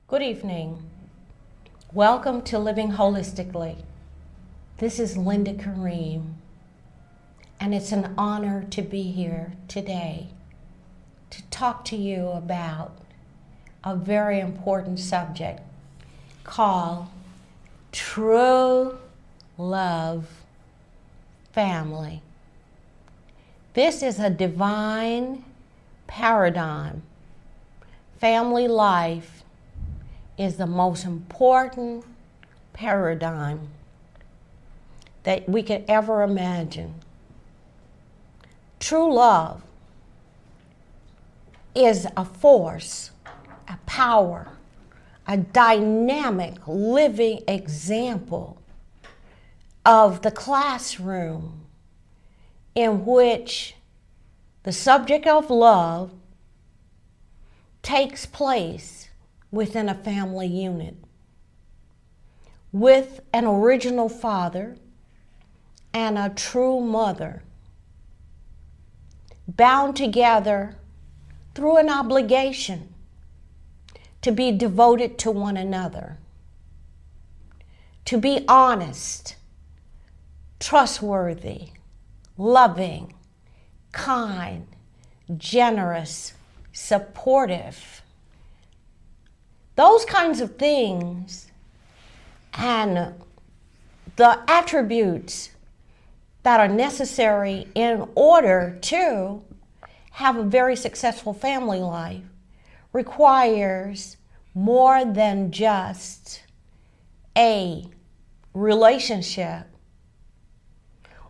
Good evening. Welcome to Living Holistically. This is Linda Karim, and it's an honor to be here today to talk to you about a very important subject called True Love Family. This is a divine paradigm. Family life is the most important paradigm that we could ever imagine. True love is a force, a power, a dynamic living example of the classroom in which the subject of love takes place within a family unit with an original father and a true mother, bound together through an obligation to be devoted to one another, to be honest, trustworthy, loving, kind, generous, supportive. Those kinds of things and the attributes that are necessary in order to have a very successful family life requires more than just a relationship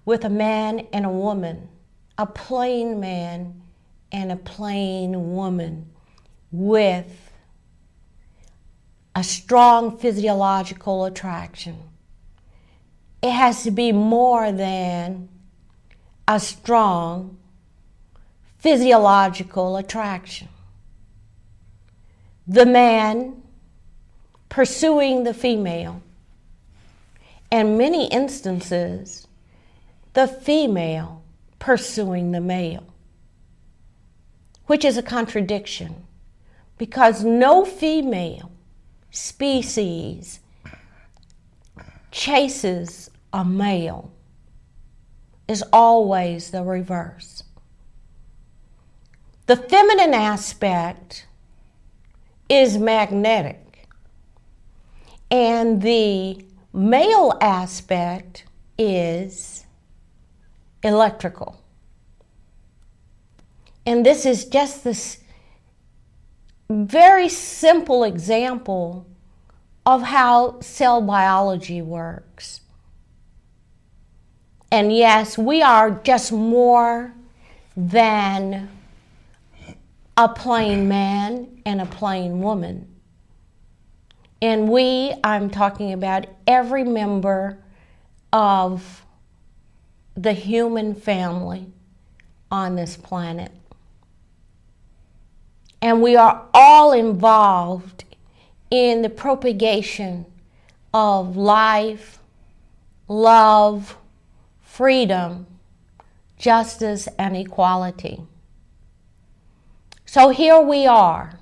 with a man and a woman, a plain man and a plain woman with a strong physiological attraction. It has to be more than a strong physiological attraction. The man pursuing the female, in many instances, the female pursuing the male, which is a contradiction because no female species chases a male. Is always the reverse. The feminine aspect is magnetic, and the male aspect is electrical. And this is just this very simple example of how cell biology works. And yes, we are just more than a plain man and a plain woman. And I'm talking about every member of the human family on this planet. And we are all involved in the propagation of life, love, freedom, justice, and equality. So here we are,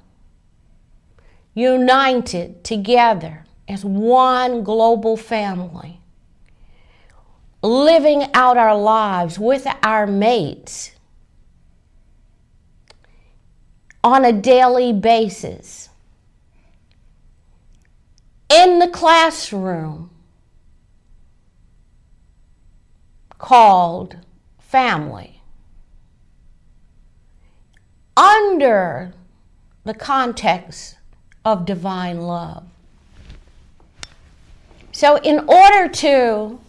united together as one global family, living out our lives with our mates on a daily basis, in the classroom called family, under the context of divine love. So in order to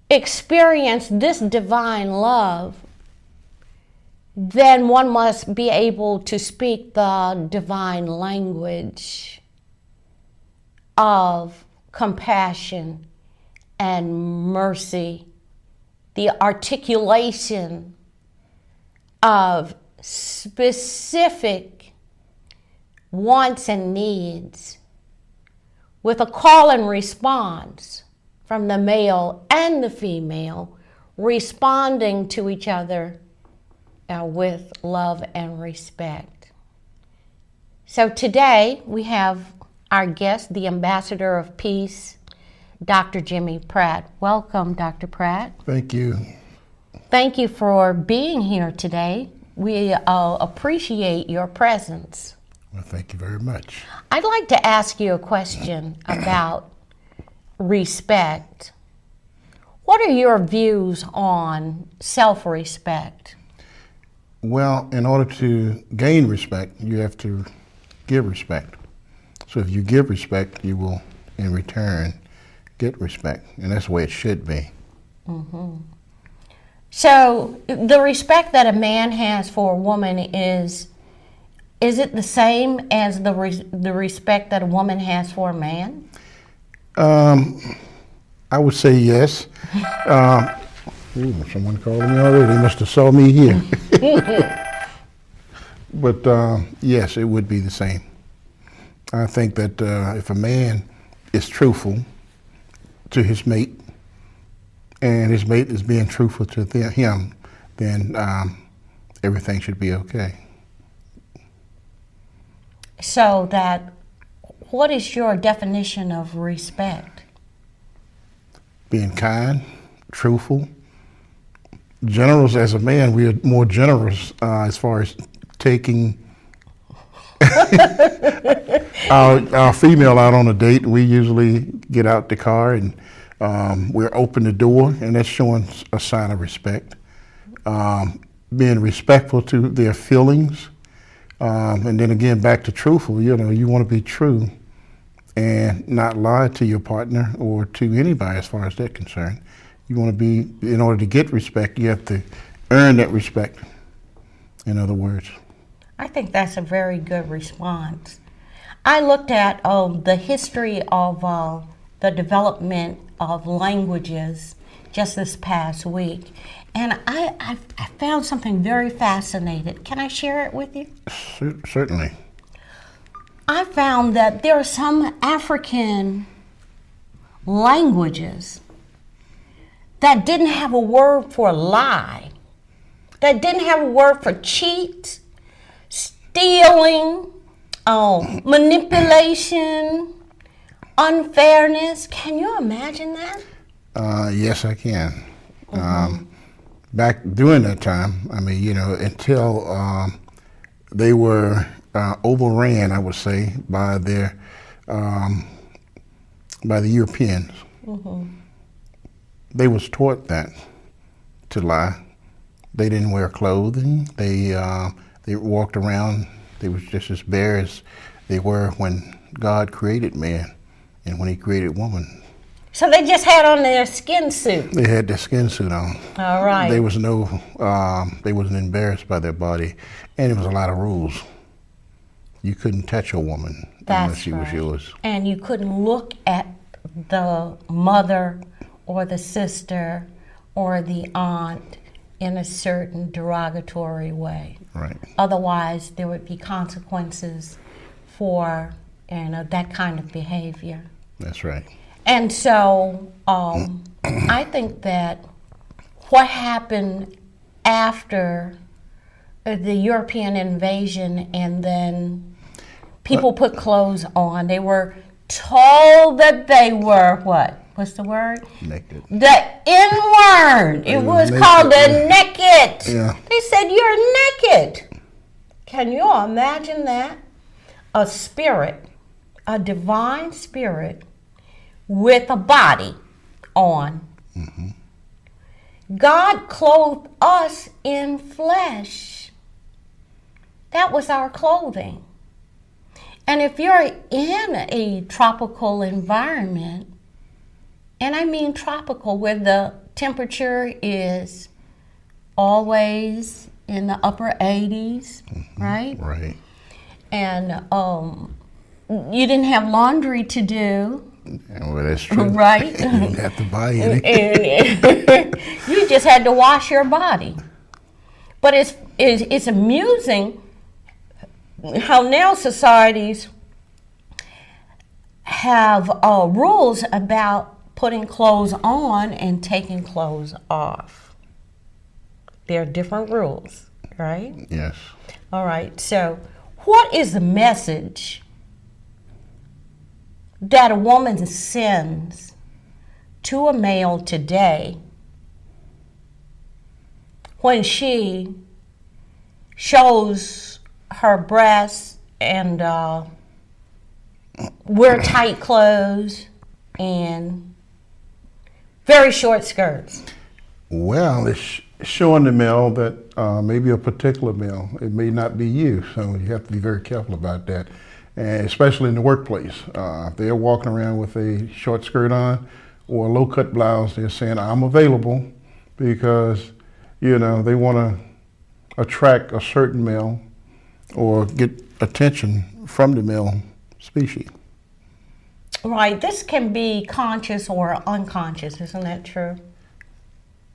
experience this divine love, then one must be able to speak the divine language of compassion and mercy, the articulation of specific wants and needs, with a call and response from the male and the female responding to each other with love and respect. So today we have our guest, the Ambassador of Peace, Dr. Jimmie Pratt. Welcome, Dr. Pratt. Thank you. Thank you for being here today. We appreciate your presence. Well, thank you very much. I'd like to ask you a question about respect. What are your views on self-respect? Well, in order to gain respect, you have to give respect. So if you give respect, you will, in return, get respect. And that's the way it should be. Mm-hmm. So the respect that a man has for a woman is it the same as the respect that a woman has for a man? I would say yes. Someone called me already. They must have saw me here. But yes, it would be the same. I think that if a man is truthful to his mate, and his mate is being truthful to him, then everything should be okay. So what is your definition of respect? Being kind, truthful, generous. As a man, we are more generous as far as taking our female out on a date. We usually get out the car and we're open the door, and that's showing a sign of respect. Being respectful to their feelings, and then again back to truthful. You want to be true and not lie to your partner or to anybody as far as that's concerned. You want to be, in order to get respect, you have to earn that respect, in other words. I think that's a very good response. I looked at the history of the development of languages just this past week, and I found something very fascinating. Can I share it with you? Certainly. I found that there are some African languages that didn't have a word for lie, that didn't have a word for cheat, stealing, manipulation, unfairness. Can you imagine that? Yes, I can. Back during that time, until they were overran, I would say, by the Europeans. Mm-hmm. They was taught that to lie. They didn't wear clothing. They walked around. They was just as bare as they were when God created man and when He created woman. So they just had on their skin suit. They had their skin suit on. All right. They was they wasn't embarrassed by their body, and there was a lot of rules. You couldn't touch a woman unless she was yours. And you couldn't look at the mother or the sister or the aunt in a certain derogatory way. Right. Otherwise, there would be consequences for that kind of behavior. That's right. And so I think that what happened after the European invasion, and then people put clothes on, they were told that they were what? What's the word? Naked. The N-word. It was naked. Called the naked. Yeah. They said, you're naked. Can you imagine that? A spirit, a divine spirit with a body on. Mm-hmm. God clothed us in flesh. That was our clothing. And if you're in a tropical environment, and I mean tropical, where the temperature is always in the upper 80s, mm-hmm. Right? Right. And you didn't have laundry to do. Well, that's true. Right? You didn't have to buy any. You just had to wash your body. But it's amusing how now societies have rules about putting clothes on and taking clothes off. There are different rules, right? Yes. All right. So what is the message that a woman sends to a male today when she shows her breasts and wear tight clothes and very short skirts? Well, it's showing the male that maybe a particular male, it may not be you, so you have to be very careful about that, and especially in the workplace. If they're walking around with a short skirt on or a low-cut blouse, they're saying, I'm available, because, you know, they want to attract a certain male or get attention from the male species. Right. This can be conscious or unconscious, isn't that true?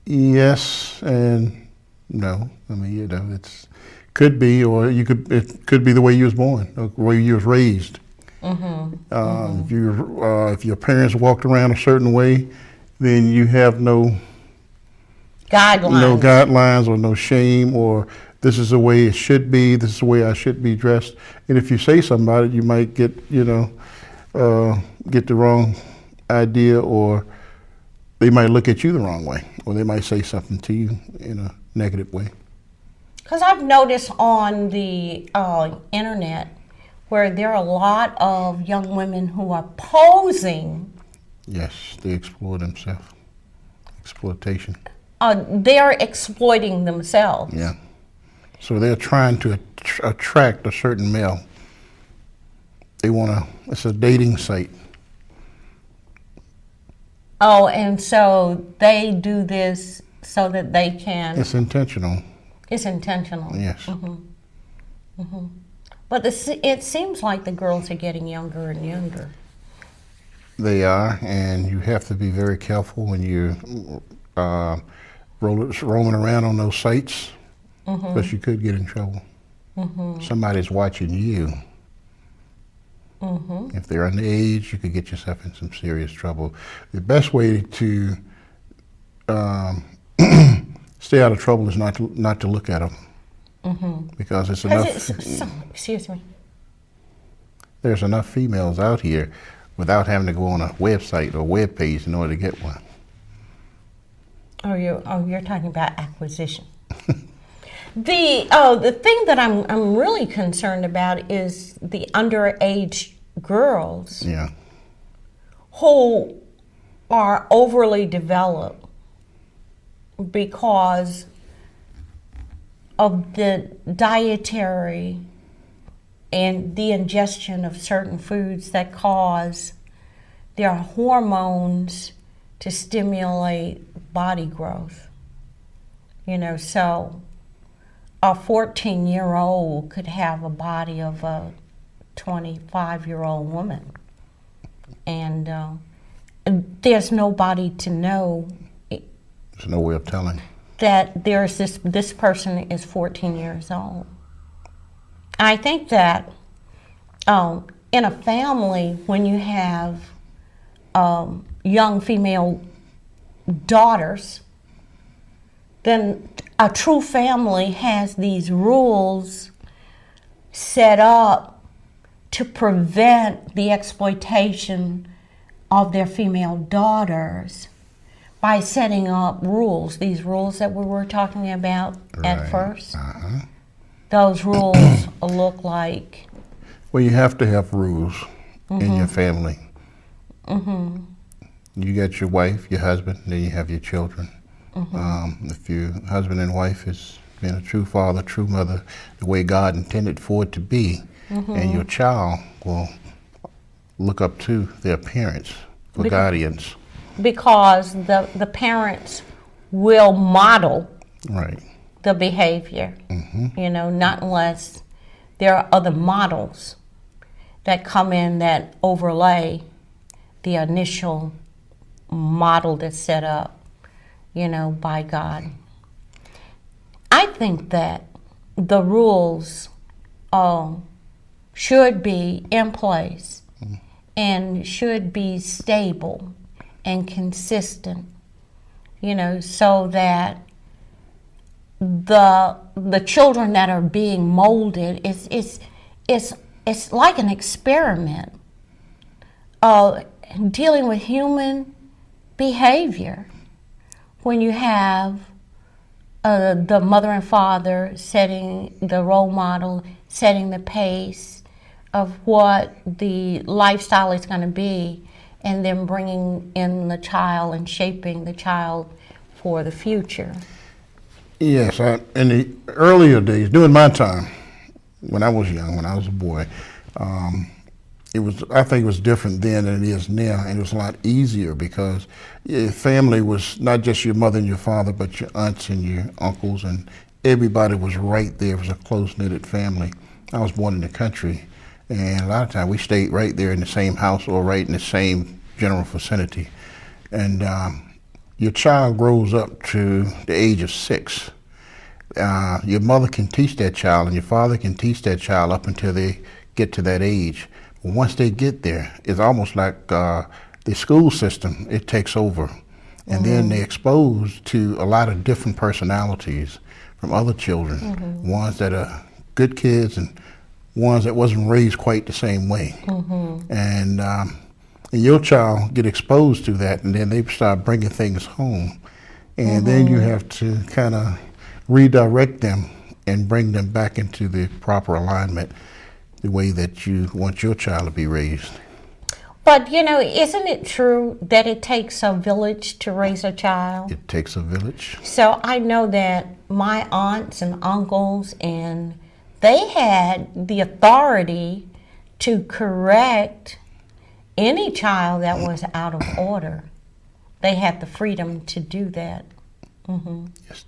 Yes and no. I mean, you know, it's could be, or it could be the way you was born, or the way you was raised. If your parents walked around a certain way, then you have no guidelines or no shame, or this is the way it should be, this is the way I should be dressed. And if you say something about it, you might get, you know, get the wrong idea, or they might look at you the wrong way, or they might say something to you in a negative way. Because I've noticed on the internet where there are a lot of young women who are posing. Yes, they exploit themselves. Exploitation. They're exploiting themselves. Yeah. So they're trying to attract a certain male. They want to, it's a dating site. Oh, and so they do this so that they can. It's intentional. It's intentional. Yes. But it seems like the girls are getting younger and younger. They are, and you have to be very careful when you're roaming around on those sites, because you could get in trouble. Somebody's watching you. If they're underage, you could get yourself in some serious trouble. The best way to stay out of trouble is not to look at them, because it's enough. Excuse me. There's enough females out here without having to go on a website or web page in order to get one. You're talking about acquisition. The thing that I'm really concerned about is the underage girls. Yeah. Who are overly developed because of the dietary and the ingestion of certain foods that cause their hormones to stimulate body growth. You know, so a 14-year-old could have a body of a 25-year-old woman. And there's nobody to know. There's no way of telling. That there's this person is 14 years old. I think that in a family, when you have young female daughters, then a true family has these rules set up to prevent the exploitation of their female daughters by setting up rules, these rules that we were talking about at first. Those rules look like... Well, you have to have rules in your family. You got your wife, your husband, then you have your children. If your husband and wife has been a true father, true mother, the way God intended for it to be, and your child will look up to their parents for guardians. Because the parents will model the behavior, you know, not unless there are other models that come in that overlay the initial model that's set up, you know, by God. I think that the rules should be in place and should be stable and consistent, you know, so that the children that are being molded, it's like an experiment of dealing with human behavior when you have the mother and father setting the role model, setting the pace of what the lifestyle is going to be, and then bringing in the child and shaping the child for the future. Yes, in the earlier days, during my time, when I was young, when I was a boy, I think it was different then than it is now, and it was a lot easier because your family was not just your mother and your father, but your aunts and your uncles, and everybody was right there. It was a close-knitted family. I was born in the country, and a lot of times we stayed right there in the same house or right in the same general vicinity. And your child grows up to the age of 6. Your mother can teach that child, and your father can teach that child up until they get to that age. But once they get there, it's almost like the school system, it takes over. And then they're exposed to a lot of different personalities from other children, ones that are good kids and ones that wasn't raised quite the same way. And your child get exposed to that, and then they start bringing things home. And then you have to kind of redirect them and bring them back into the proper alignment, the way that you want your child to be raised. But, isn't it true that it takes a village to raise a child? It takes a village. So I know that my aunts and uncles, and they had the authority to correct any child that was out of order. They had the freedom to do that. Yes.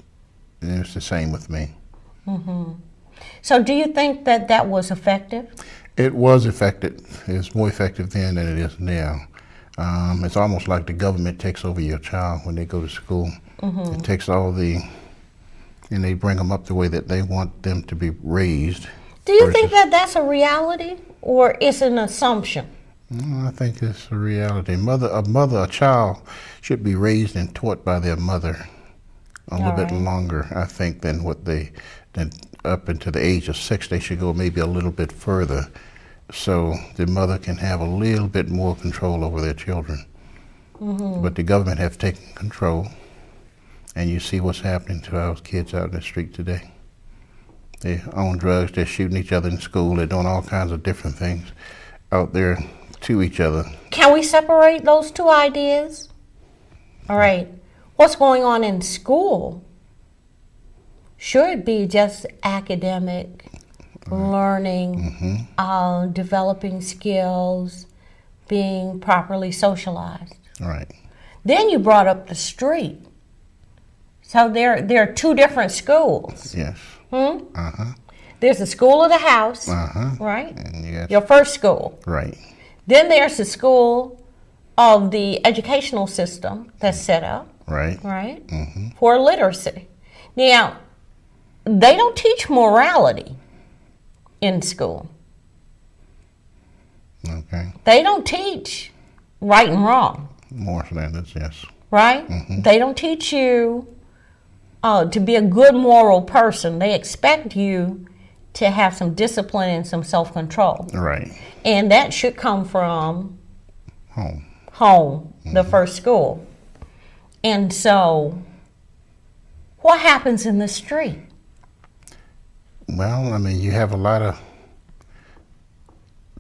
And it's the same with me. So do you think that that was effective? It was effective. It's more effective then than it is now. It's almost like the government takes over your child when they go to school. It takes and they bring them up the way that they want them to be raised. Do you think that that's a reality, or is it an assumption? I think it's a reality. A child should be raised and taught by their mother a little bit longer, I think, than up until the age of 6. They should go maybe a little bit further, so the mother can have a little bit more control over their children. But the government have taken control, and you see what's happening to our kids out in the street today. They own drugs, they're shooting each other in school, they're doing all kinds of different things out there to each other. Can we separate those two ideas? All right. What's going on in school should be just academic learning, developing skills, being properly socialized. Right. Then you brought up the street. So there are two different schools. Yes. There's the school of the house, right? And your first school. Right. Then there's the school of the educational system that's set up. Right? For literacy. Now, they don't teach morality in school. Okay. They don't teach right and wrong. Moral standards, yes. Right? They don't teach you to be a good moral person. They expect you to have some discipline and some self-control. Right. And that should come from home, the first school. And so, what happens in the street? Well, I mean, you have a lot of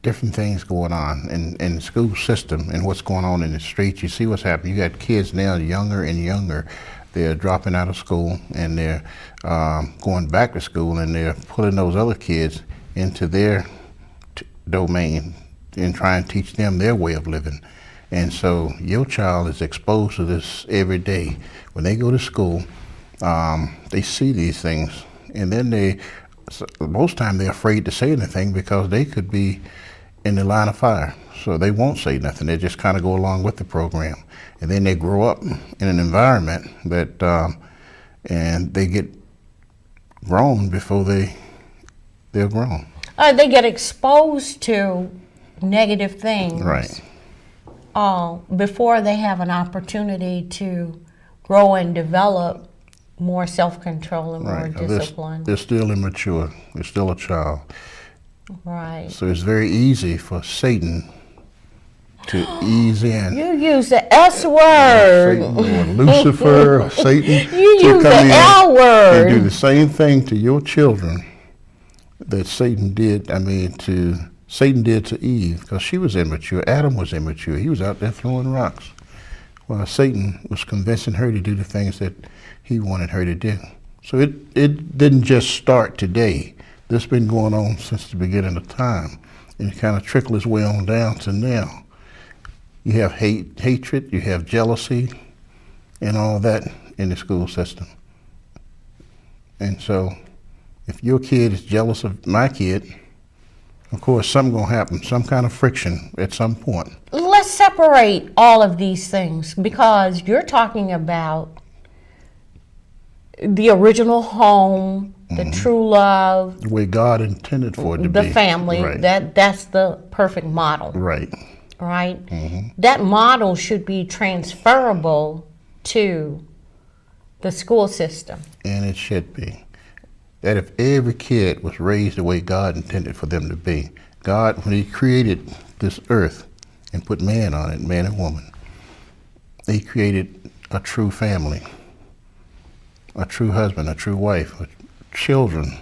different things going on in the school system and what's going on in the streets. You see what's happening. You got kids now, younger and younger. They're dropping out of school, and they're going back to school, and they're pulling those other kids into their domain and trying to teach them their way of living. And so your child is exposed to this every day. When they go to school, they see these things, and then most time they're afraid to say anything because they could be in the line of fire. So they won't say nothing. They just kind of go along with the program. And then they grow up in an environment that, and they get grown before they're grown. They get exposed to negative things. Right. Before they have an opportunity to grow and develop more self-control and more discipline. They're still immature. They're still a child. Right. So it's very easy for Satan to ease in. You use the S word. Satan or Lucifer or Satan You to use come the in L word. and do the same thing to your children that Satan did. Satan did to Eve, because she was immature. Adam was immature. He was out there throwing rocks, while Satan was convincing her to do the things that he wanted her to do. So it didn't just start today. This has been going on since the beginning of time, and it kind of trickled its way on down to now. You have hatred, you have jealousy, and all that in the school system. And so if your kid is jealous of my kid, of course something's going to happen, some kind of friction at some point. Let's separate all of these things, because you're talking about the original home, the true love, The way God intended for it to be. the family. Right. That's the perfect model. Right. Right? That model should be transferable to the school system. And it should be. That if every kid was raised the way God intended for them to be, God, when he created this earth and put man on it, man and woman, he created a true family, a true husband, a true wife, children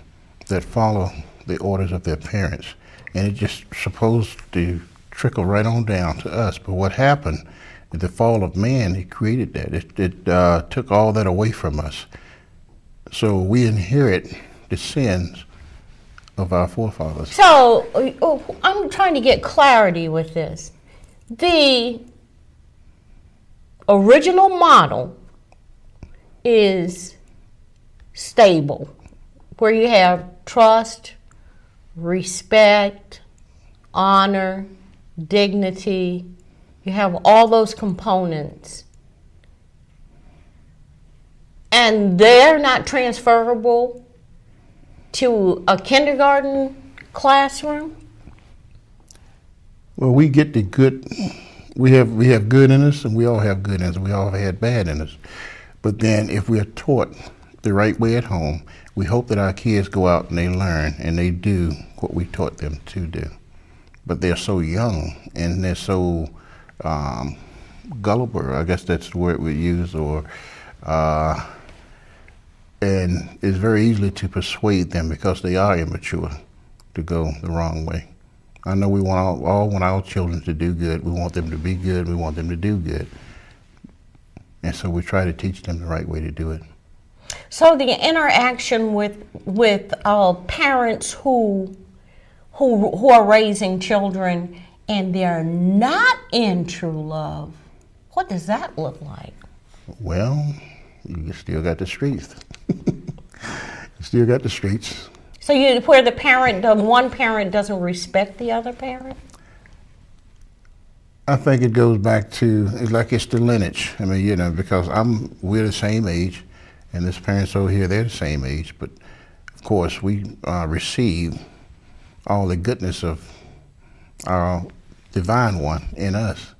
that follow the orders of their parents. And it just supposed to trickle right on down to us. But what happened at the fall of man, he created that. It took all that away from us. So we inherit the sins of our forefathers. So I'm trying to get clarity with this. The original model is stable, where you have trust, respect, honor, dignity. You have all those components. And they're not transferable to a kindergarten classroom? Well, we get the good. We have good in us, and we all have good in us. We all have had bad in us. But then if we are taught the right way at home, we hope that our kids go out and they learn and they do what we taught them to do. But they're so young and they're so gullible, I guess that's the word we use, and it's very easy to persuade them, because they are immature, to go the wrong way. I know we all want our children to do good. We want them to be good. We want them to do good. And so we try to teach them the right way to do it. So the interaction with parents who are raising children and they're not in true love, what does that look like? Well, you still got the streets. You still got the streets. So where the one parent doesn't respect the other parent? I think it goes back to, it's the lineage. I mean, because we're the same age, and this parents over here, they're the same age, but of course we receive all the goodness of our divine one in us,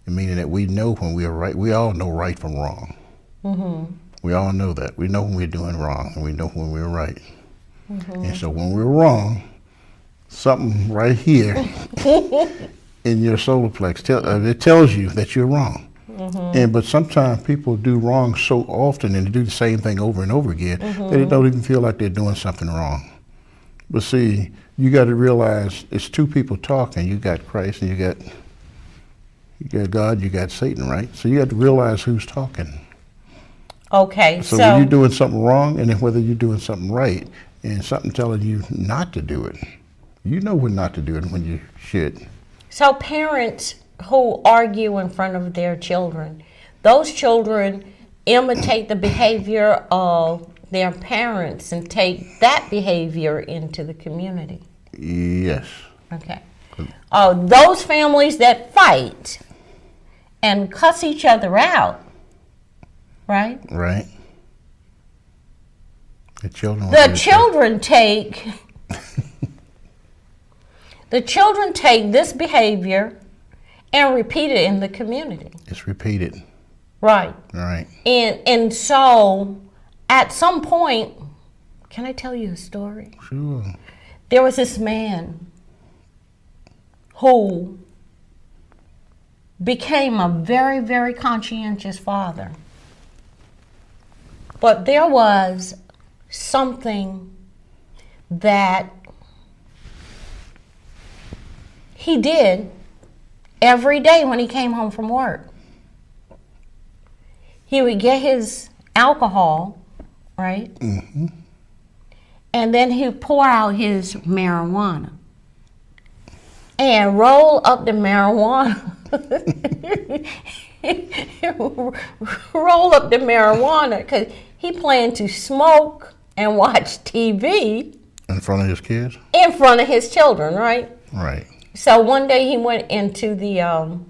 meaning that we know when we are right. We all know right from wrong. Mm-hmm. We all know that. We know when we're doing wrong, and we know when we're right. Mm-hmm. And so when we're wrong, something right here in your solar plex, it tells you that you're wrong. Mm-hmm. But sometimes people do wrong so often, and they do the same thing over and over again, that they don't even feel like they're doing something wrong. But see, you got to realize it's two people talking. You got Christ, and you got God, you got Satan, right? So you got to realize who's talking. Okay, so when you're doing something wrong, and then whether you're doing something right, and something telling you not to do it, you know when not to do it when you should. So parents who argue in front of their children, those children imitate the behavior of their parents and take that behavior into the community. Yes. Okay. Those families that fight and cuss each other out, right? Right. The children take this behavior and repeat it in the community. It's repeated. Right. Right. And so at some point, can I tell you a story? Sure. There was this man who became a very, very conscientious father. But there was something that he did every day when he came home from work. He would get his alcohol, right? Mm-hmm. And then he'd pour out his marijuana and roll up the marijuana. Roll up the marijuana because he planned to smoke and watch TV. In front of his kids? In front of his children, right? Right. So one day he went into the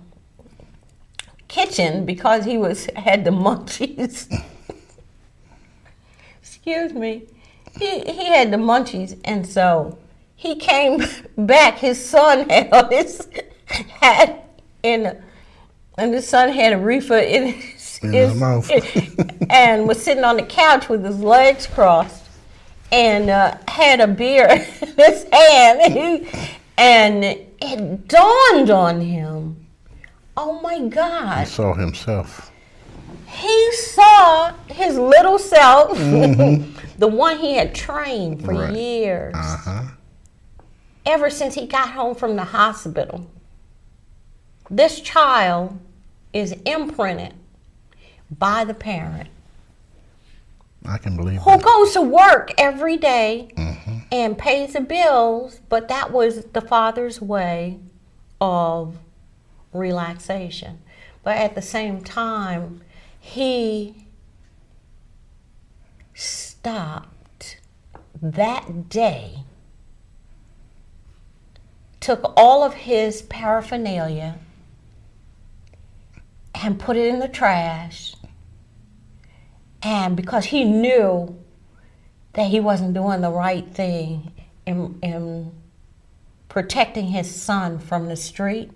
kitchen because he had the munchies. Excuse me. He had the munchies, and so he came back. His son had his hat and the son had a reefer in his mouth, and was sitting on the couch with his legs crossed, and had a beer in his hand, and it dawned on him, oh my God. He saw himself. He saw his little self, mm-hmm. the one he had trained for years, ever since he got home from the hospital. This child is imprinted by the parent. I can believe who that. goes to work every day mm-hmm. and pays the bills, but that was the father's way of relaxation. But at the same time, he stopped that day, took all of his paraphernalia and put it in the trash. And because he knew that he wasn't doing the right thing in protecting his son from the street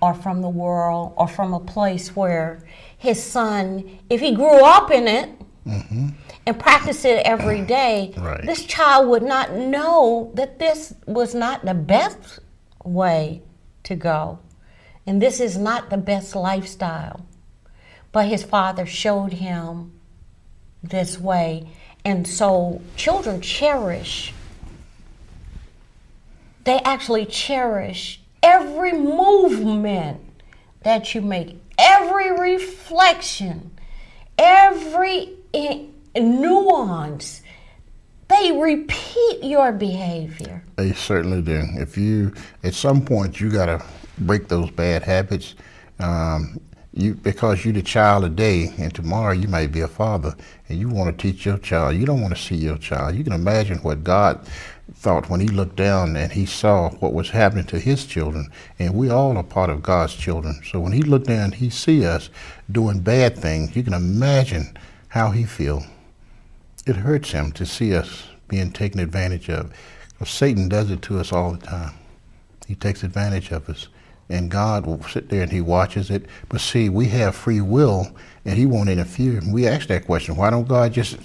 or from the world or from a place where his son, if he grew up in it mm-hmm. and practiced it every day, right. this child would not know that this was not the best way to go. And this is not the best lifestyle. But his father showed him this way. And so children they actually cherish every movement that you make, every reflection, every nuance. They repeat your behavior. They certainly do. If you, at some point, you got to break those bad habits. Because you're the child today, and tomorrow you might be a father, and you want to teach your child. You don't want to see your child. You can imagine what God thought when he looked down and he saw what was happening to his children, and we all are part of God's children. So when he looked down, he see us doing bad things. You can imagine how he feel. It hurts him to see us being taken advantage of. Because Satan does it to us all the time. He takes advantage of us. And God will sit there and he watches it. But see, we have free will and he won't interfere. And we ask that question, why don't God just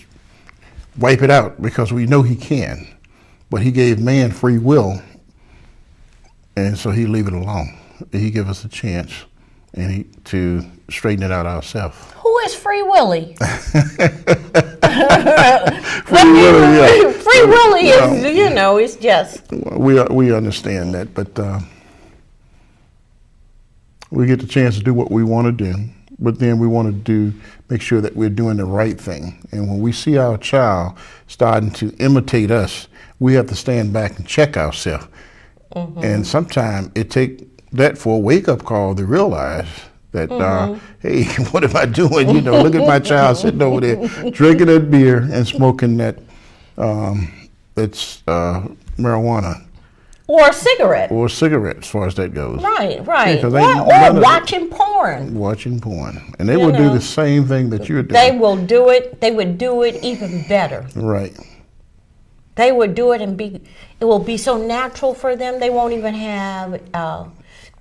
wipe it out? Because we know he can. But he gave man free will, and so he leave it alone. He give us a chance to straighten it out ourselves. Who is Free Willy? Free Willy, yeah. Free Willy is, it's just. We understand that, but we get the chance to do what we want to do, but then we want to make sure that we're doing the right thing. And when we see our child starting to imitate us, we have to stand back and check ourselves. Mm-hmm. And sometimes it takes that for a wake-up call to realize that, hey, what am I doing? Look at my child sitting over there drinking that beer and smoking that's marijuana. Or a cigarette. Or a cigarette, as far as that goes. Right. Yeah, or watching porn. Watching porn. And they will do the same thing that you're doing. They will do it. They would do it even better. Right. They would do it and it will be so natural for them, they won't even have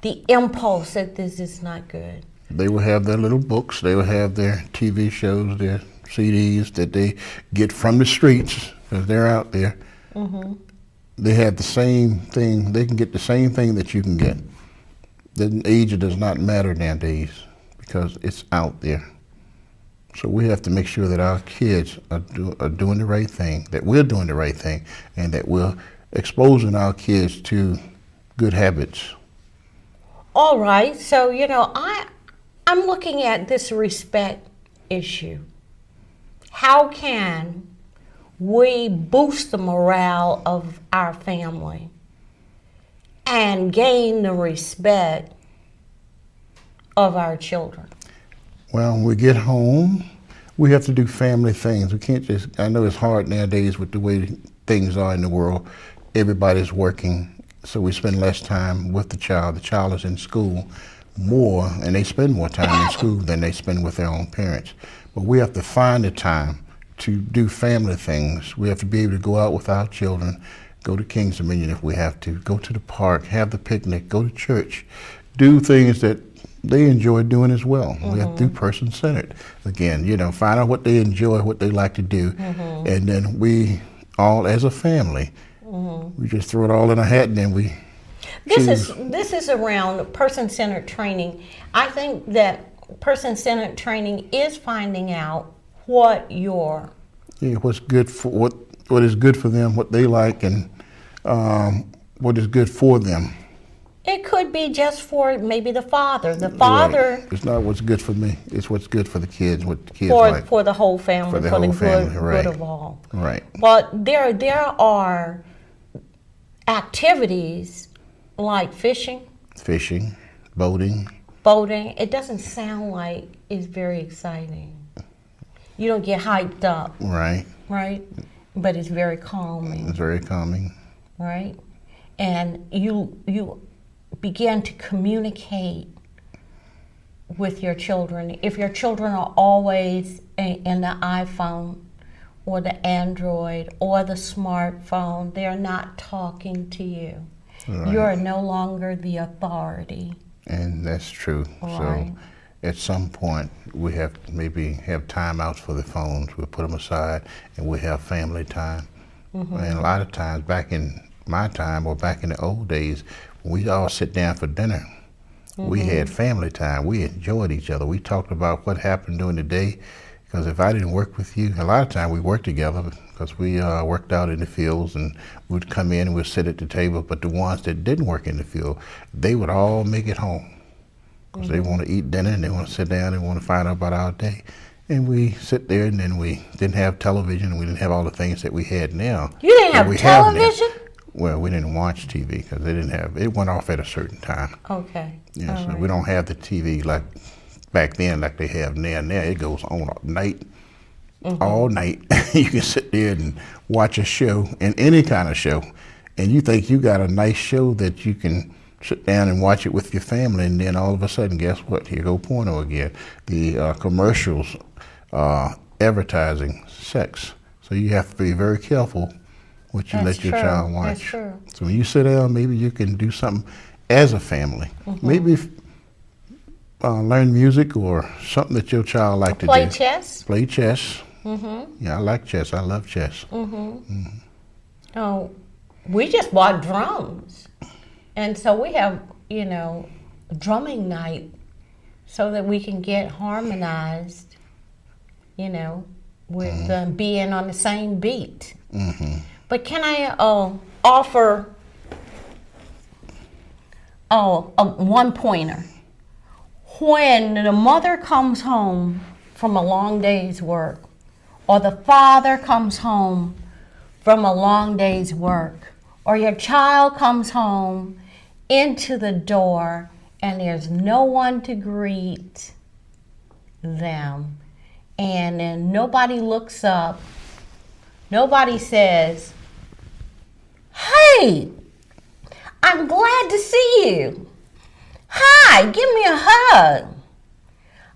the impulse that this is not good. They will have their little books. They will have their TV shows, their CDs that they get from the streets, because they're out there. Mm-hmm. They have the same thing. They can get the same thing that you can get. The age does not matter nowadays because it's out there. So we have to make sure that our kids are doing the right thing, that we're doing the right thing, and that we're exposing our kids to good habits. All right, so I'm looking at this respect issue. How can we boost the morale of our family and gain the respect of our children? Well, when we get home, we have to do family things. We can't just, I know it's hard nowadays with the way things are in the world. Everybody's working, so we spend less time with the child. The child is in school more, and they spend more time in school than they spend with their own parents. But we have to find the time to do family things. We have to be able to go out with our children, go to King's Dominion if we have to, go to the park, have the picnic, go to church, do things that they enjoy doing as well. Mm-hmm. We have to do person-centered. Again, find out what they enjoy, what they like to do, mm-hmm. and then we all, as a family, mm-hmm. we just throw it all in a hat, and then we choose. This is around person-centered training. I think that person-centered training is finding out what's good for what is good for them, what they like, and what is good for them. It could be just for maybe the father. The father. Right. It's not what's good for me. It's what's good for the kids. What the kids like. For the whole family. For the whole family. Right. Good of all. Right. But there are activities like fishing. Fishing, boating. Boating. It doesn't sound like it's very exciting. You don't get hyped up. Right. Right. But it's very calming. It's very calming. Right. And you begin to communicate with your children. If your children are always in the iPhone or the Android or the smartphone, they're not talking to you. Right. You're no longer the authority. And that's true. Right. So at some point, we have to maybe have timeouts for the phones. We'll put them aside and we'll have family time. Mm-hmm. And a lot of times back in my time or back in the old days, when we all sit down for dinner, mm-hmm. we had family time. We enjoyed each other. We talked about what happened during the day, because if I didn't work with you, a lot of time we worked together because we worked out in the fields, and we'd come in and we'd sit at the table. But the ones that didn't work in the field, they would all make it home because mm-hmm. they want to eat dinner and they want to sit down and want to find out about our day. And we sit there, and then we didn't have television, and we didn't have all the things that we had now. You didn't have television? Well, we didn't watch TV because they didn't have, it went off at a certain time. Okay. Yeah, all so right. we don't have the TV like back then like they have now. Now it goes on all night. Mm-hmm. All night. You can sit there and watch a show, and any kind of show, and you think you got a nice show that you can sit down and watch it with your family, and then all of a sudden, guess what? Here go porno again. The commercials advertising sex. So you have to be very careful what you let your child watch. That's true. So when you sit down, maybe you can do something as a family. Mm-hmm. Maybe learn music or something that your child like to do. Play chess. Play chess. Mm-hmm. Yeah, I like chess. I love chess. Mm-hmm. Mm-hmm. Oh, we just bought drums, and so we have drumming night so that we can get harmonized. With mm-hmm. being on the same beat. Mm-hmm. But can I offer one pointer? When the mother comes home from a long day's work, or the father comes home from a long day's work, or your child comes home into the door and there's no one to greet them, and then nobody looks up, nobody says, "Hey, I'm glad to see you. Hi, give me a hug.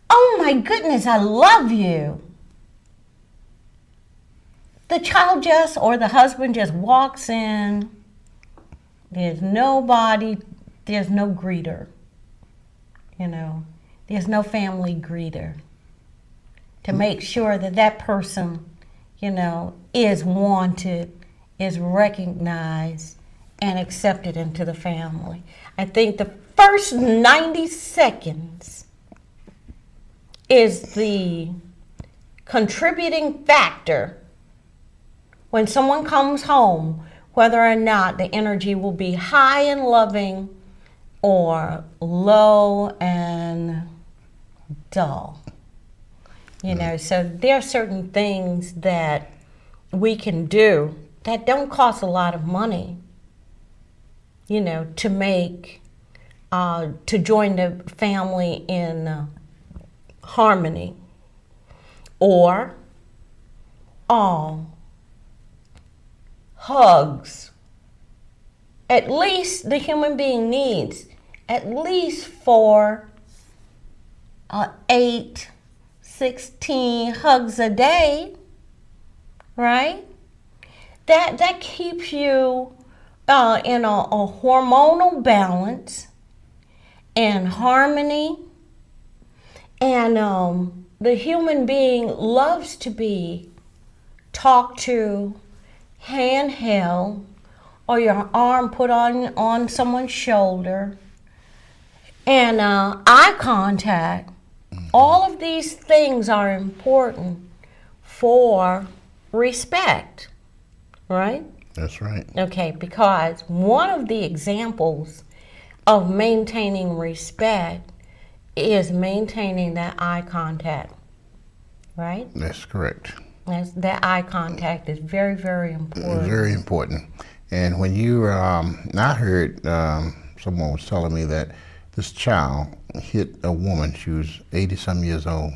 Oh my goodness, I love you." The child or the husband just walks in. There's nobody, there's no greeter. There's no family greeter to make sure that person, is wanted, is recognized, and accepted into the family. I think the first 90 seconds is the contributing factor when someone comes home, whether or not the energy will be high and loving or low and dull. You know, so there are certain things that we can do that don't cost a lot of money, you know, to make, to join the family in harmony. Or hugs. At least the human being needs at least 4, 8, 16 hugs a day, right? That keeps you in a hormonal balance and harmony. And the human being loves to be talked to, handheld, or your arm put on someone's shoulder, and eye contact. All of these things are important for respect, right? That's right. Okay, because one of the examples of maintaining respect is maintaining that eye contact, right? That's correct. That eye contact is very, very important. Very important. And when you, I heard someone was telling me that this child hit a woman. She was 80-some years old.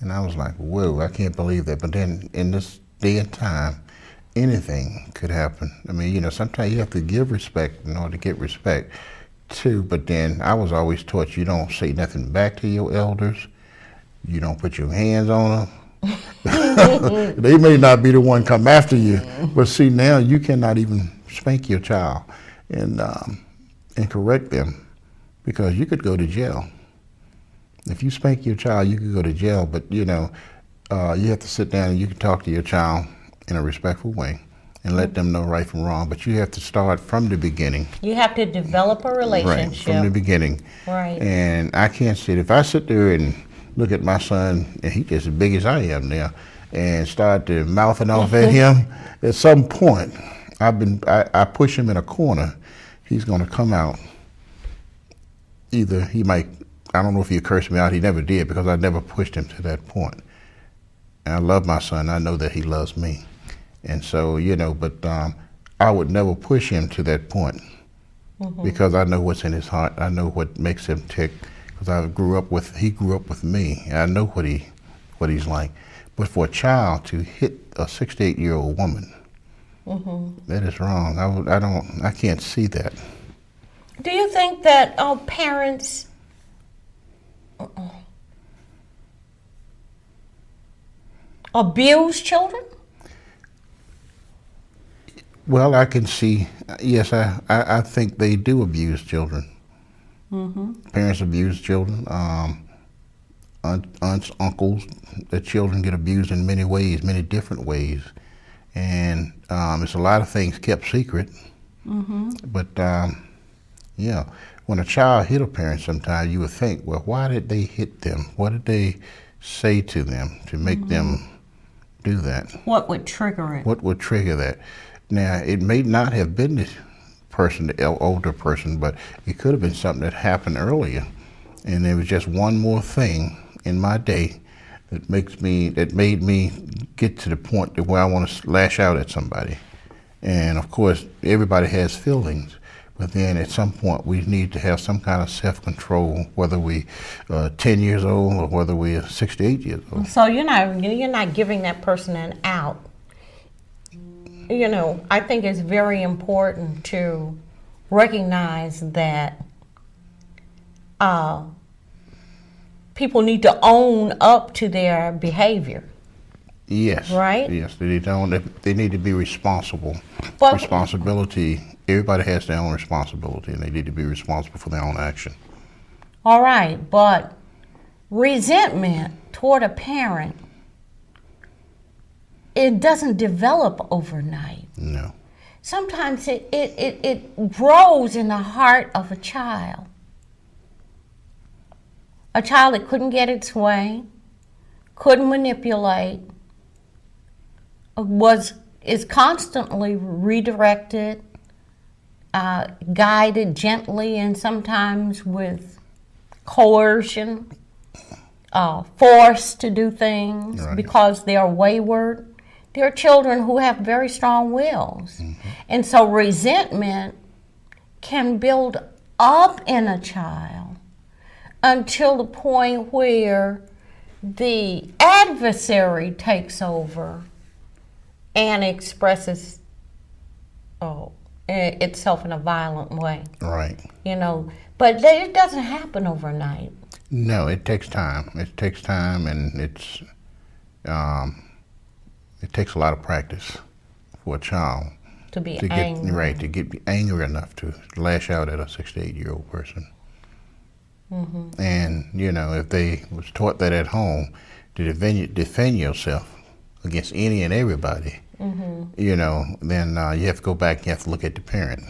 And I was like, whoa, I can't believe that. But then in this day and time, anything could happen. I mean, you know, sometimes you have to give respect in order to get respect too. But then I was always taught you don't say nothing back to your elders. You don't put your hands on them. They may not be the one come after you, but see, now you cannot even spank your child and correct them, because you could go to jail. If you spank your child, you could go to jail. But you know, you have to sit down and you can talk to your child in a respectful way and let them know right from wrong. But you have to start from the beginning. You have to develop a relationship. Right, from the beginning. Right. And I can't sit, if I sit there and look at my son, and he's just as big as I am now, and start to mouthing off at him, at some point, I push him in a corner, he's gonna come out. Either he might, I don't know if he'll curse me out, he never did, because I never pushed him to that point. And I love my son, I know that he loves me. And so, you know, but I would never push him to that point, because I know what's in his heart, I know what makes him tick, because he grew up with me. I know what he's like. But for a child to hit a 68-year-old woman, that is wrong. I can't see that. Do you think that parents abuse children? Well, I can see, yes, I think they do abuse children. Parents abuse children, aunts, uncles, the children get abused in many ways, many different ways. And it's a lot of things kept secret. But yeah, when a child hit a parent sometimes, you would think, well, why did they hit them? What did they say to them to make them do that? What would trigger it? What would trigger that? Now, it may not have been the person, the older person, but it could have been something that happened earlier. And there was just one more thing in my day that made me get to the point where I want to lash out at somebody. And of course, everybody has feelings, but then at some point we need to have some kind of self-control, whether we 10 years old or whether we are 68 years old. So you're not giving that person an out. You know, I think it's very important to recognize that people need to own up to their behavior. Yes. Right? Yes, they need to be responsible. But responsibility, everybody has their own responsibility, and they need to be responsible for their own action. All right, but resentment toward a parent, it doesn't develop overnight. No. Sometimes it grows in the heart of a child. a child that couldn't get its way, couldn't manipulate, is constantly redirected, guided gently, and sometimes with coercion, forced to do things because they are wayward. There are children who have very strong wills. And so resentment can build up in a child until the point where the adversary takes over and expresses itself in a violent way. Right. But it doesn't happen overnight. No, it takes time. It takes time, and it takes a lot of practice for a child to be angry. To get angry enough to lash out at a 6 to 8 year old person. And if they was taught that at home, to defend yourself against any and everybody, then you have to go back and you have to look at the parent.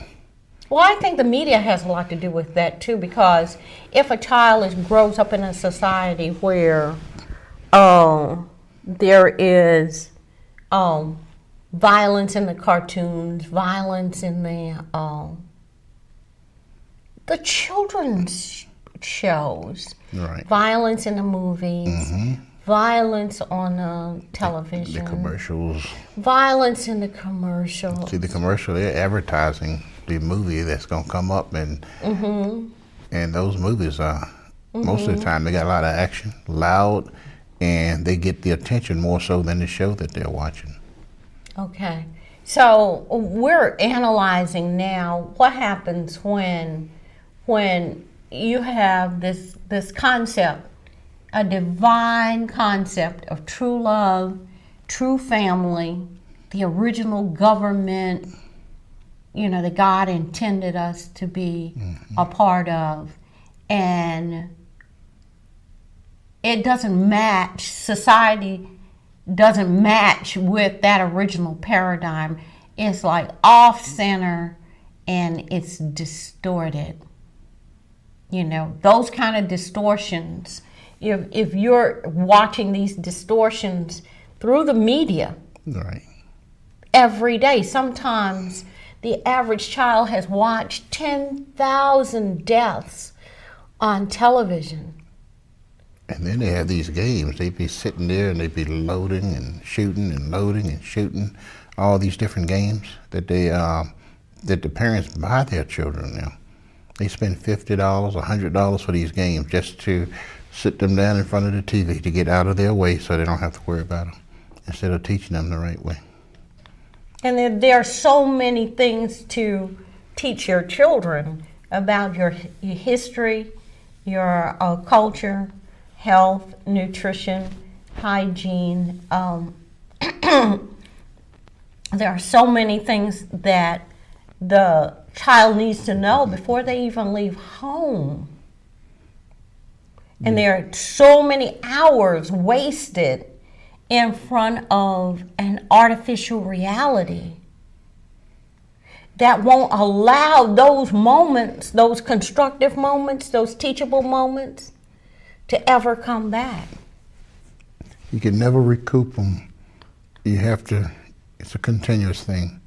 Well, I think the media has a lot to do with that too, because if a child grows up in a society where there is violence in the cartoons, violence in the children's shows, violence in the movies, violence on television, the commercials, violence in the commercials. See, the commercial, they're advertising the movie that's going to come up, and those movies are most of the time they got a lot of action, loud, and they get the attention more so than the show that they're watching. Okay, so we're analyzing now what happens when you have this concept, a divine concept of true love, true family, the original government, that God intended us to be a part of, and it doesn't match, society doesn't match with that original paradigm. It's like off center and it's distorted. Those kind of distortions, if you're watching these distortions through the media every day, sometimes the average child has watched 10,000 deaths on television. And then they have these games. They'd be sitting there and they'd be loading and shooting and loading and shooting, all these different games that that the parents buy their children now. They spend $50, $100 for these games just to sit them down in front of the TV to get out of their way so they don't have to worry about them, instead of teaching them the right way. And there are so many things to teach your children about your history, your culture, health, nutrition, hygiene. There are so many things that the child needs to know before they even leave home. And there are so many hours wasted in front of an artificial reality that won't allow those moments, those constructive moments, those teachable moments to ever come back. You can never recoup them. You have to, it's a continuous thing.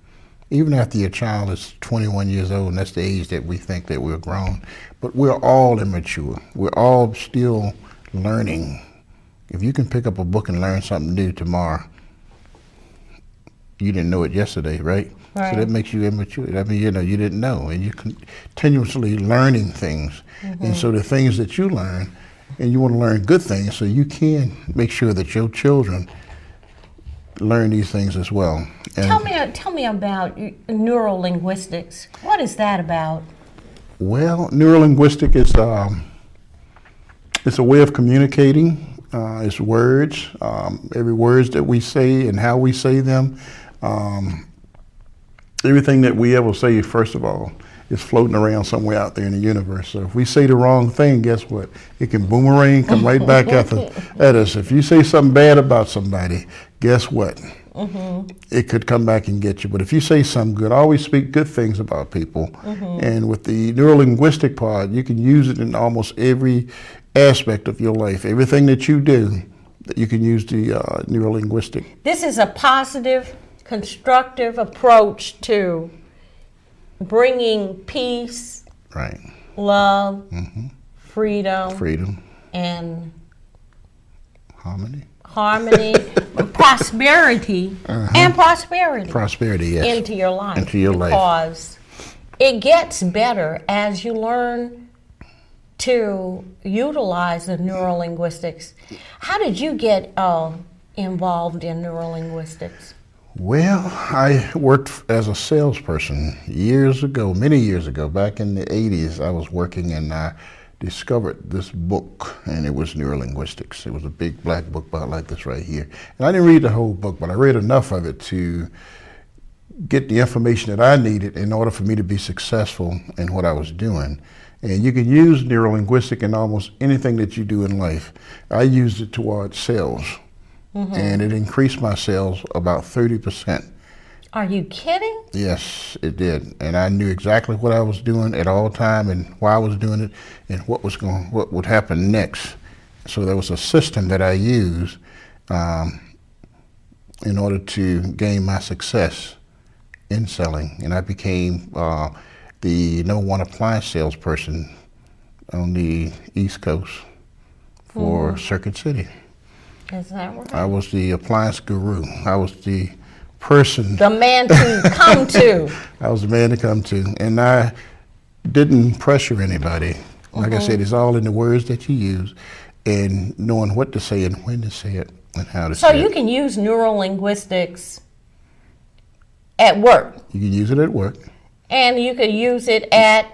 Even after your child is 21 years old, and that's the age that we think that we're grown, but we're all immature. We're all still learning. If you can pick up a book and learn something new tomorrow, you didn't know it yesterday, right? So that makes you immature. I mean, you didn't know, and you're continuously learning things. And so the things that you learn, and you want to learn good things, so you can make sure that your children learn these things as well. And tell me about neurolinguistics. What is that about? Well, neurolinguistics is it's a way of communicating. It's words. Every words that we say and how we say them. Everything that we ever say, first of all, is floating around somewhere out there in the universe. So if we say the wrong thing, guess what? It can boomerang, come right back at us. If you say something bad about somebody, guess what? It could come back and get you. But if you say something good, always speak good things about people. And with the neurolinguistic part, you can use it in almost every aspect of your life. Everything that you do, that you can use the neurolinguistic. This is a positive, constructive approach to bringing peace, Right. love, freedom, and Harmony. prosperity, and prosperity. Prosperity, yes. Into your life. Into your life. Because it gets better as you learn to utilize the neurolinguistics. How did you get involved in neurolinguistics? Well, I worked as a salesperson years ago, many years ago, back in the 80s. I was working and I discovered this book, and it was Neurolinguistics. It was a big black book about like this right here. And I didn't read the whole book, but I read enough of it to get the information that I needed in order for me to be successful in what I was doing. And you can use neurolinguistic in almost anything that you do in life. I used it towards sales, and it increased my sales about 30%. Are you kidding? Yes, it did. And I knew exactly what I was doing at all time and why I was doing it and what would happen next. So there was a system that I used in order to gain my success in selling. And I became the #1 appliance salesperson on the East Coast for Circuit City. Is that right? I was the appliance guru. I was the person. The man to come to. I was the man to come to. And I didn't pressure anybody. Like I said, it's all in the words that you use and knowing what to say and when to say it and how to say it. So you can use neurolinguistics at work. You can use it at work. And you could use it at?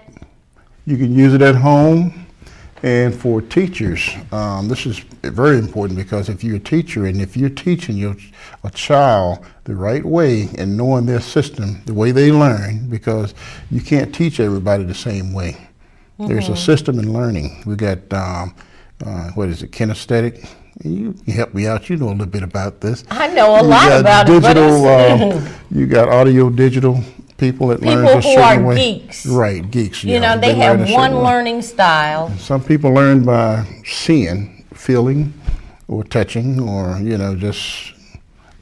You can use it at home. And for teachers, this is very important because if you're a teacher and if you're teaching a child the right way and knowing their system, the way they learn, because you can't teach everybody the same way. There's a system in learning. We got, kinesthetic? You can help me out. You know a little bit about this. I know a lot about digital, it. You got audio digital people that learn a certain people who are way. geeks. Right, geeks. You know, they have one learning style. Some people learn by seeing, feeling, or touching, or, just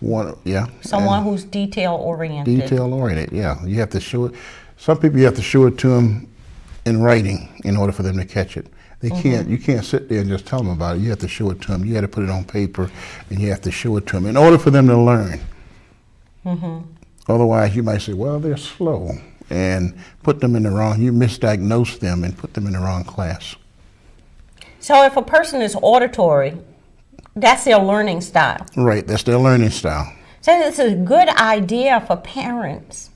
one, Someone who's detail-oriented. Detail-oriented, yeah. You have to show it. Some people you have to show it to them in writing in order for them to catch it. They can't. You can't sit there and just tell them about it. You have to show it to them. You have to put it on paper, and you have to show it to them in order for them to learn. Otherwise, you might say, well, they're slow, and put them in the wrong, you misdiagnose them and put them in the wrong class. So if a person is auditory, that's their learning style. Right, that's their learning style. So it's a good idea for parents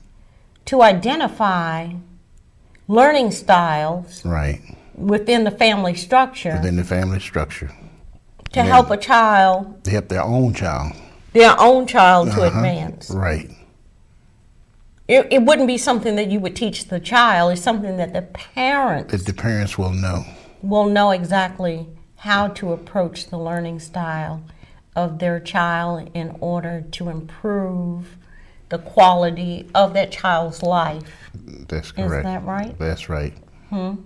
to identify learning styles Right. within the family structure. Within the family structure. To help a child. To help their own child. Their own child to advance. Right. It wouldn't be something that you would teach the child. It's something that the parents will know. Will know exactly how to approach the learning style of their child in order to improve the quality of that child's life. That's correct. Is that right? That's right. And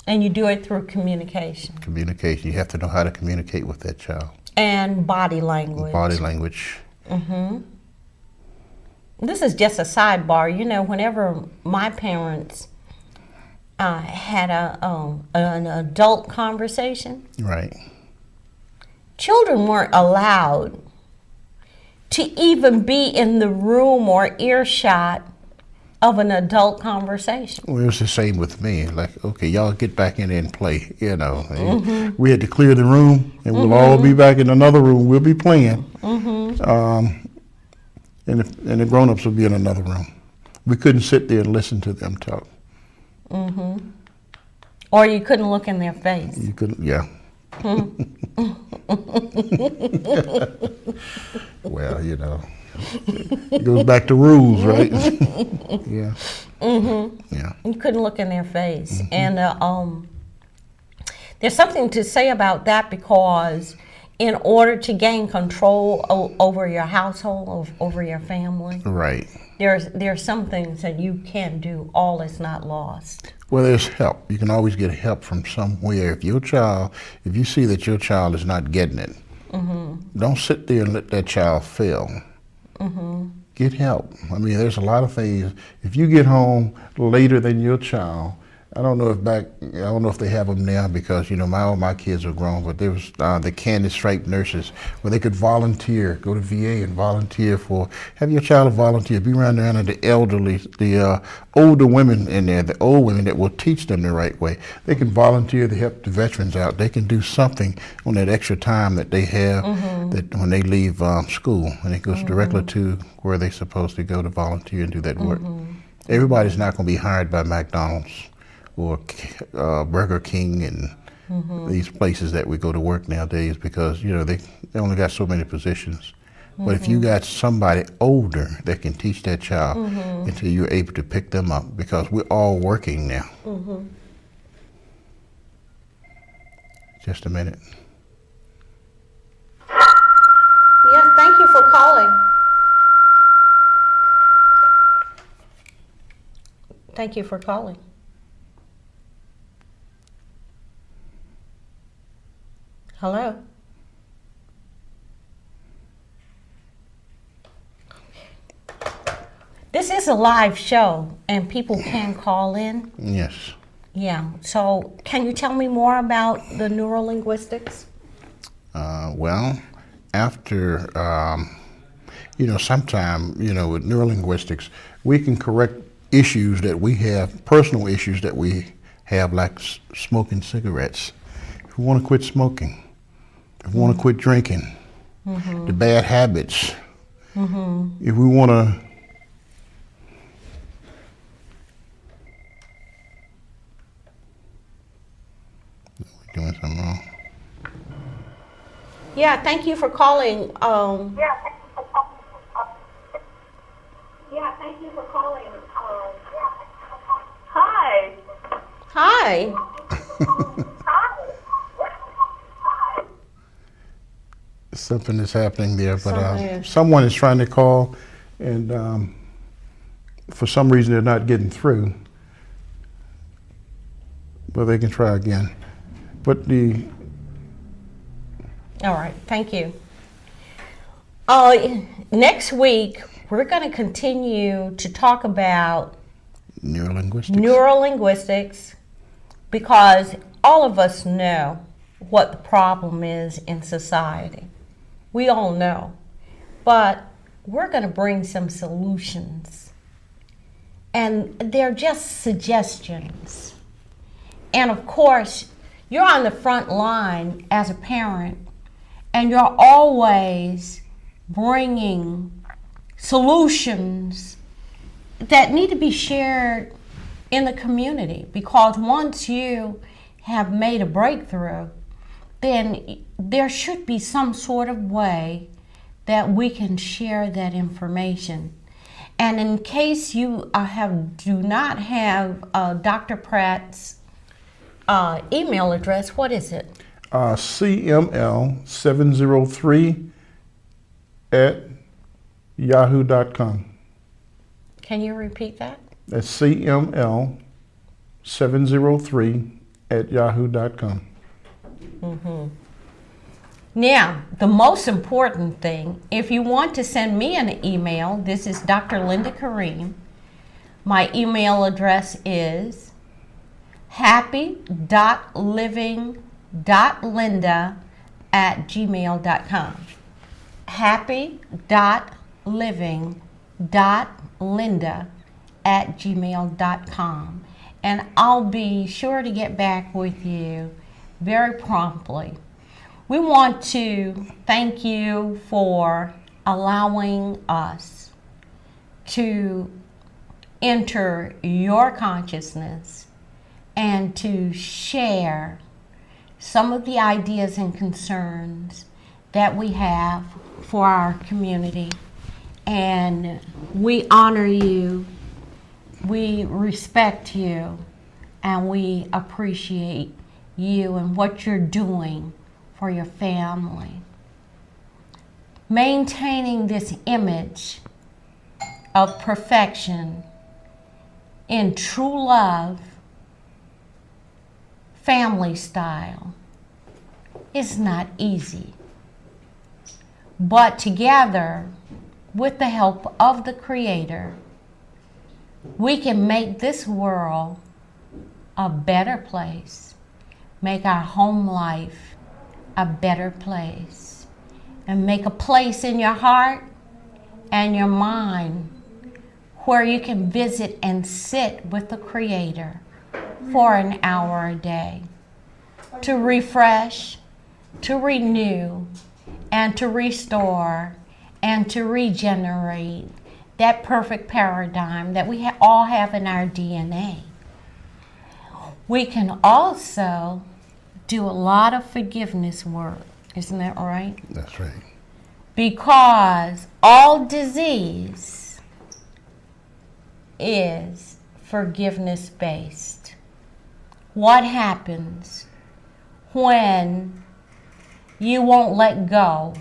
you do it through communication. Communication. You have to know how to communicate with that child. And body language. Body language. This is just a sidebar. You know, whenever my parents had an adult conversation, right, children weren't allowed to even be in the room or earshot of an adult conversation. Well, it was the same with me. Like, okay, y'all get back in there and play, We had to clear the room, and we'll all be back in another room. We'll be playing. And the grown-ups would be in another room. We couldn't sit there and listen to them talk. Or you couldn't look in their face. You couldn't, yeah. Well, it goes back to rules, right? Yeah. Yeah. You couldn't look in their face. And there's something to say about that, because in order to gain control over your household, over your family, right, there's some things that you can do. All is not lost. Well, there's help. You can always get help from somewhere. If you see that your child is not getting it, don't sit there and let that child fail. Get help. I mean, there's a lot of things. If you get home later than your child, I don't know if they have them now because, all my kids are grown, but there was the candy stripe nurses where they could volunteer, go to VA and volunteer have your child volunteer, be around the elderly, the older women in there, the old women that will teach them the right way. They can volunteer to help the veterans out. They can do something on that extra time that they have that when they leave school, and it goes directly to where they're supposed to go to volunteer and do that work. Everybody's not going to be hired by McDonald's or Burger King and these places that we go to work nowadays because, they only got so many positions. But if you got somebody older that can teach that child until you're able to pick them up, because we're all working now. Just a minute. Yes, thank you for calling. Thank you for calling. Hello? This is a live show and people can call in. Yes. Yeah. So can you tell me more about the neurolinguistics? Well, after, sometime, with neurolinguistics, we can correct issues that we have, personal issues that we have, like smoking cigarettes. If we want to quit smoking, if we want to quit drinking, the bad habits, if we want to doing something wrong. Yeah, thank you for calling. Thank you for calling. Hi. Hi. Something is happening there, but someone is trying to call, and for some reason they're not getting through. But they can try again. But all right, thank you. Next week, we're going to continue to talk about neurolinguistics because all of us know what the problem is in society. We all know. But we're going to bring some solutions. And they're just suggestions. And of course, you're on the front line as a parent, and you're always bringing solutions that need to be shared in the community, because once you have made a breakthrough, then there should be some sort of way that we can share that information. And in case you do not have Dr. Pratt's email address, what is it? CML703 at yahoo.com. Can you repeat that? That's CML703 at yahoo.com. Now, the most important thing, if you want to send me an email, this is Dr. Linda Karim. My email address is happy.living.linda at gmail.com. happy.living.linda at gmail.com. And I'll be sure to get back with you very promptly. We want to thank you for allowing us to enter your consciousness and to share some of the ideas and concerns that we have for our community. And we honor you, we respect you, and we appreciate you and what you're doing for your family. Maintaining this image of perfection in true love, family style, is not easy. But together, with the help of the Creator, we can make this world a better place, make our home life a better place, and make a place in your heart and your mind where you can visit and sit with the Creator for an hour a day to refresh, to renew, and to restore, and to regenerate that perfect paradigm that we all have in our DNA. We can also do a lot of forgiveness work. Isn't that right? That's right. Because all disease is forgiveness based. What happens when you won't let go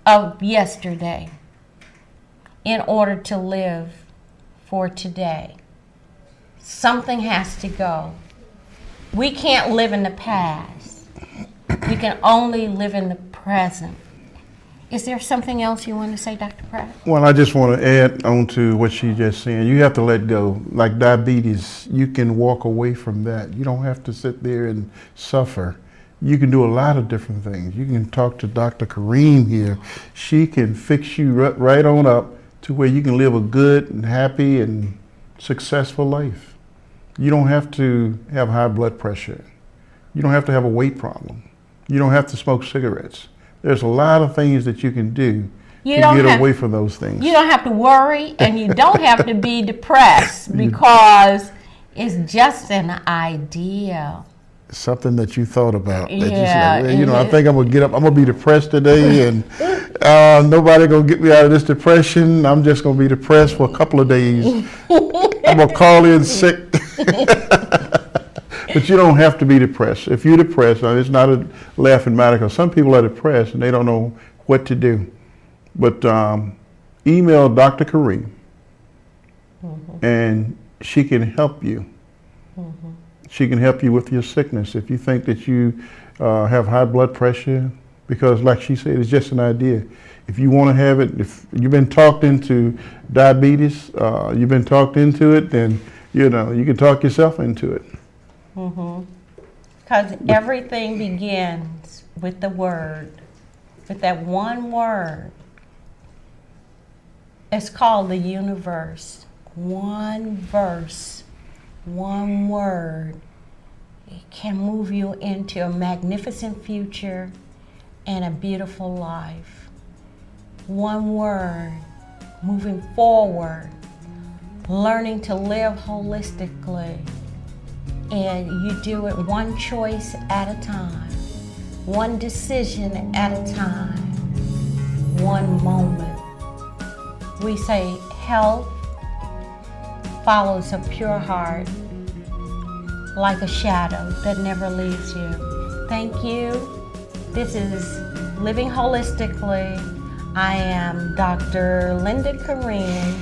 of yesterday in order to live for today? Something has to go. We can't live in the past. We can only live in the present. Is there something else you want to say, Dr. Pratt? Well, I just want to add on to what she just said. You have to let go. Like diabetes, you can walk away from that. You don't have to sit there and suffer. You can do a lot of different things. You can talk to Dr. Karim here. She can fix you right on up to where you can live a good and happy and successful life. You don't have to have high blood pressure. You don't have to have a weight problem. You don't have to smoke cigarettes. There's a lot of things that you can do to get away from those things. You don't have to worry, and you don't have to be depressed because it's just an idea. Something that you thought about. That Yeah, you said, I think I'm gonna get up. I'm gonna be depressed today, and nobody gonna get me out of this depression. I'm just gonna be depressed for a couple of days. I'm gonna call in sick. But you don't have to be depressed. If you're depressed, it's not a laughing matter, because some people are depressed and they don't know what to do. But email Dr. Karim, and she can help you. She can help you with your sickness. If you think that you have high blood pressure, because like she said, it's just an idea. If you want to have it, if you've been talked into diabetes, you've been talked into it, then you can talk yourself into it. Because everything begins with the word, with that one word. It's called the universe. One verse, one word. It can move you into a magnificent future and a beautiful life. One word, moving forward, learning to live holistically. And you do it one choice at a time, one decision at a time, one moment. We say health follows a pure heart like a shadow that never leaves you. Thank you. This is Living Holistically. I am Dr. Linda Karim.